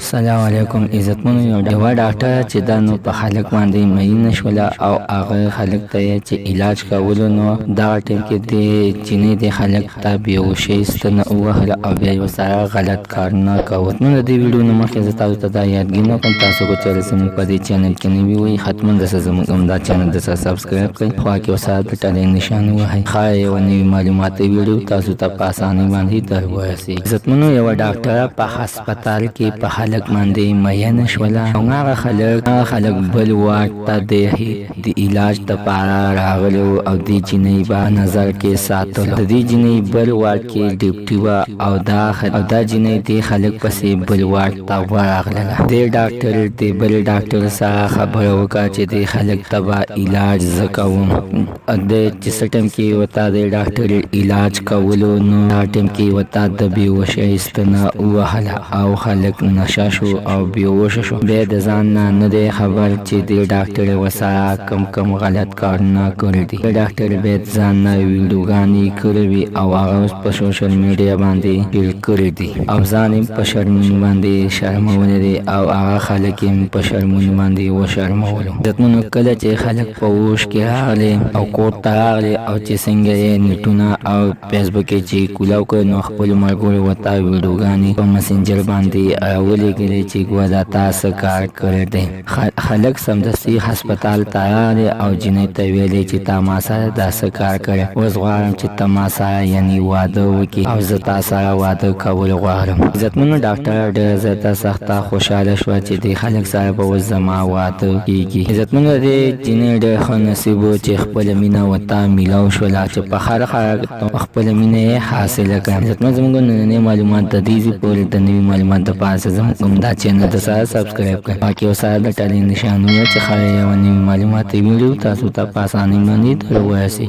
السلام علیکم عزتمنو یو ډاکټر چې دا نو په خلک باندې مین شوله او هغه خلک ته چې علاج کولو نو دا ټیم کې د چینه د خلک ته بیهوشي ستنه وهله او بیا یې سره غلط کارونه کوي. نو د دې ویډیو نه مخکې زه تاسو ته دا یادګینه کوم تاسو کو چې زموږ په دې چینل کې نوی وي حتما د زموږ دا چینل د سبسکرایب کړئ خو کې وسات په ټاله نشان وهي خای یو نوی معلومات ویډیو تاسو ته په اسانۍ باندې دروازي. عزتمنو یو ډاکټر په هسپتال کې په خلک باندې مین شوله او هغه خلک بل وخت ته د علاج لپاره راغلو او د جنې په نظر کې ساتلو. د دې جنې بل وخت کې ډیوټي وا او دا جنې د خلک پسې بل وخت ته ورغله. د ډاکټر د بل ډاکټر سره خبره وکړه چې د خلک تبا علاج زکوم د چې سټم کې وتا د ډاکټر علاج کولو نو ټیم کې وتا د بیهوشۍ ستنه وهله او خلک نشه شو او بیهوش شو. بیا د ځان نه دی خبر چې د ډاکټر وسره کم غلط کارونه کړي دي. ډاکټر بیا ځان نه ویډیوګانې کړې وي او هغه په سوشل میډیا باندې شیر کړي دي او ځان په شرمونو باندې شرمولې دي او هغه خلک په شرمونو باندې وشرمولو. دتمنو کله چې خلک په ووش کې راغلي او کوټ ته راغلي او چې څنګه یې نیټونه او فیسبوک کې چې کولاو کړ نو خپل ملګرو وتا ویډیوګانې په مسنجر باندې ولګلې چې ګودا تاسو کار کړی دی. خلک سمدستي هسپتال ته راغلي او جنې ته ویلې چې تا ما سره داسې کار کړی اوس غواړم چې ته ما سره یعنی واده وکړي او زه تا سره واده کول غواړم. عزتمنو ډاکټر ډېر زیاته سخته خوشحاله شوه چې د خلک سره به اوس زما واده کېږي. عزتمنو د جنې ډېر ښه نصیب و چې خپله مینه ورته میلاو شوله چې په هر خلک خپله مینه یې حاصله کړه. عزتمنو زموږ نننۍ معلومات د دې پورې د نوي معلومات د پاسه زموږ دا چینل د سره سبسکرایب کړئ باقي وسره د ټاله نشان چې خای یو نوي معلومات ویډیو تاسو ته په اسانۍ باندې دروازي.